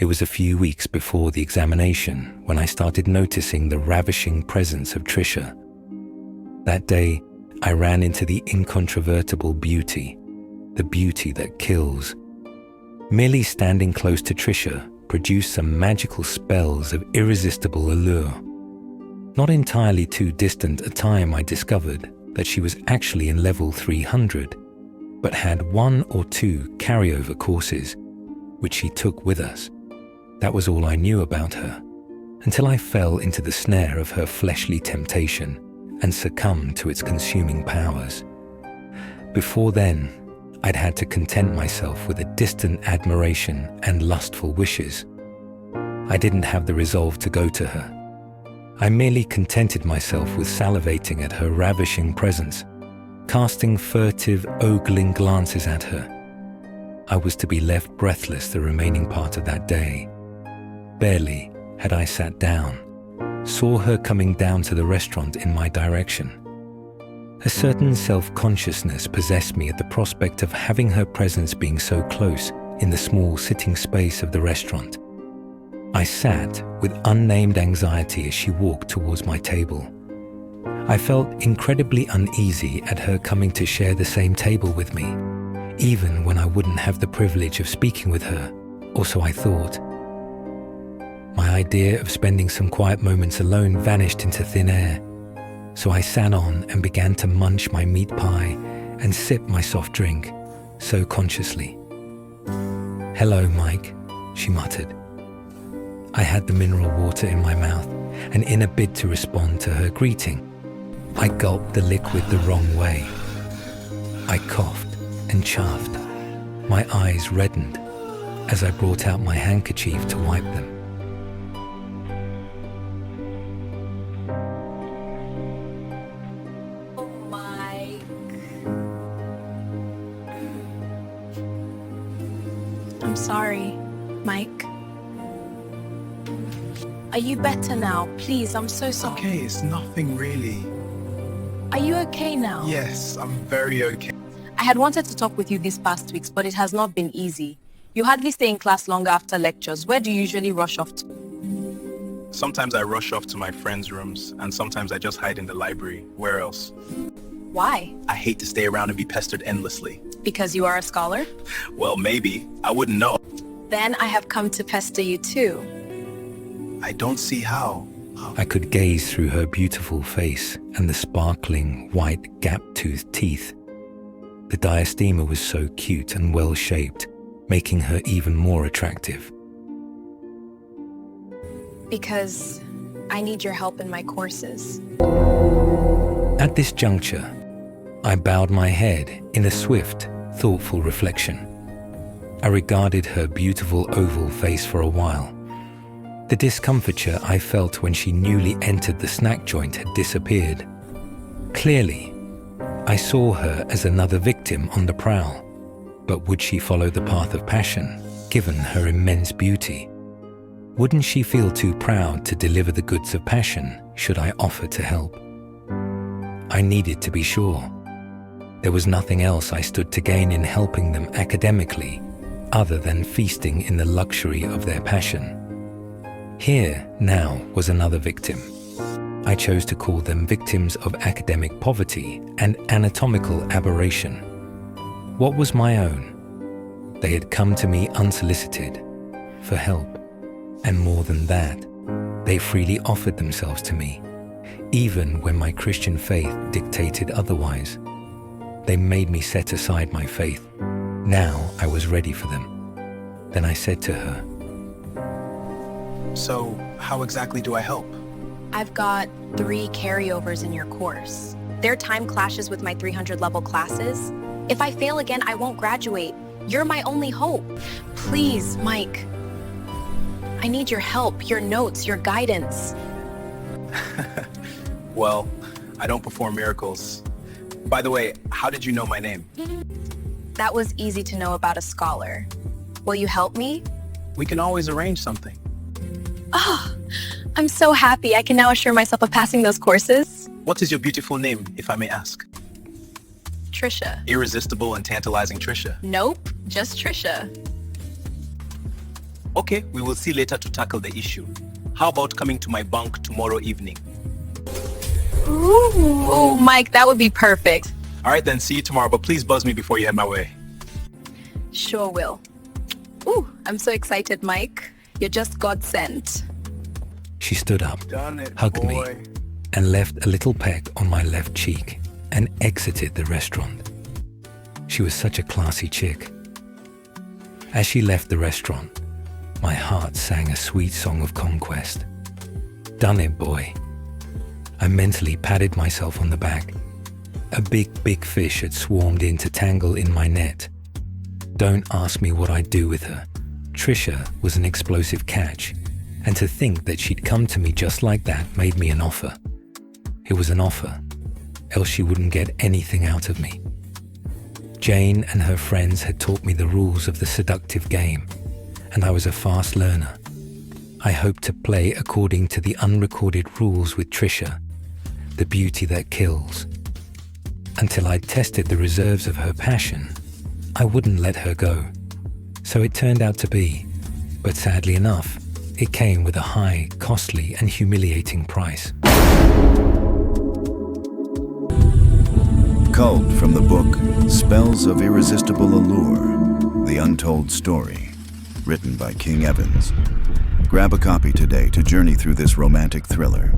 It was a few weeks before the examination when I started noticing the ravishing presence of Tricia. That day, I ran into the incontrovertible beauty, the beauty that kills. Merely standing close to Tricia produced some magical spells of irresistible allure. Not entirely too distant a time, I discovered that she was actually in level 300, but had 1 or 2 carryover courses, which she took with us. That was all I knew about her, until I fell into the snare of her fleshly temptation and succumbed to its consuming powers. Before then, I'd had to content myself with a distant admiration and lustful wishes. I didn't have the resolve to go to her. I merely contented myself with salivating at her ravishing presence, casting furtive, ogling glances at her. I was to be left breathless the remaining part of that day. Barely had I sat down, saw her coming down to the restaurant in my direction. A certain self-consciousness possessed me at the prospect of having her presence being so close in the small sitting space of the restaurant. I sat with unnamed anxiety as she walked towards my table. I felt incredibly uneasy at her coming to share the same table with me, even when I wouldn't have the privilege of speaking with her, or so I thought. My idea of spending some quiet moments alone vanished into thin air, so I sat on and began to munch my meat pie and sip my soft drink, so consciously. "Hello, Mike," she muttered. I had the mineral water in my mouth, and in a bid to respond to her greeting, I gulped the liquid the wrong way. I coughed and chuffed. My eyes reddened as I brought out my handkerchief to wipe them. Oh my. I'm sorry, Mike. Are you better now? Please, I'm so sorry. Okay, it's nothing really. Are you okay now? Yes, I'm very okay. I had wanted to talk with you these past weeks, but it has not been easy. You hardly stay in class long after lectures. Where do you usually rush off to? Sometimes I rush off to my friends' rooms, and sometimes I just hide in the library. Where else? Why? I hate to stay around and be pestered endlessly. Because you are a scholar? Well, maybe. I wouldn't know. Then I have come to pester you too. I don't see how. I could gaze through her beautiful face and the sparkling, white, gap-toothed teeth. The diastema was so cute and well-shaped, making her even more attractive. Because I need your help in my courses. At this juncture, I bowed my head in a swift, thoughtful reflection. I regarded her beautiful oval face for a while. The discomfiture I felt when she newly entered the snack joint had disappeared. Clearly, I saw her as another victim on the prowl. But would she follow the path of passion, given her immense beauty? Wouldn't she feel too proud to deliver the goods of passion should I offer to help? I needed to be sure. There was nothing else I stood to gain in helping them academically, other than feasting in the luxury of their passion. Here, now, was another victim. I chose to call them victims of academic poverty and anatomical aberration. What was my own? They had come to me unsolicited, for help. And more than that, they freely offered themselves to me, even when my Christian faith dictated otherwise. They made me set aside my faith. Now I was ready for them. Then I said to her, So, how exactly do I help? I've got 3 carryovers in your course. Their time clashes with my 300 level classes. If I fail again, I won't graduate. You're my only hope. Please, Mike. I need your help, your notes, your guidance. Well, I don't perform miracles. By the way, how did you know my name? That was easy to know about a scholar. Will you help me? We can always arrange something. Oh, I'm so happy. I can now assure myself of passing those courses. What is your beautiful name, if I may ask? Tricia. Irresistible and tantalizing Tricia. Nope, just Tricia. Okay, we will see later to tackle the issue. How about coming to my bunk tomorrow evening? Ooh, Mike, that would be perfect. All right, then see you tomorrow, but please buzz me before you head my way. Sure will. Ooh, I'm so excited, Mike. You're just God sent. She stood up, Done it, hugged me, boy. and left a little peck on my left cheek and exited the restaurant. She was such a classy chick. As she left the restaurant, my heart sang a sweet song of conquest. Done it, boy. I mentally patted myself on the back. A big fish had swarmed in to tangle in my net. Don't ask me what I'd do with her. Tricia was an explosive catch, and to think that she'd come to me just like that made me an offer. It was an offer, else she wouldn't get anything out of me. Jane and her friends had taught me the rules of the seductive game, and I was a fast learner. I hoped to play according to the unrecorded rules with Tricia, the beauty that kills. Until I'd tested the reserves of her passion, I wouldn't let her go. So it turned out to be, but sadly enough, it came with a high, costly, and humiliating price. Culled from the book Spells of Irresistible Allure, The Untold Story, written by King Evans. Grab a copy today to journey through this romantic thriller.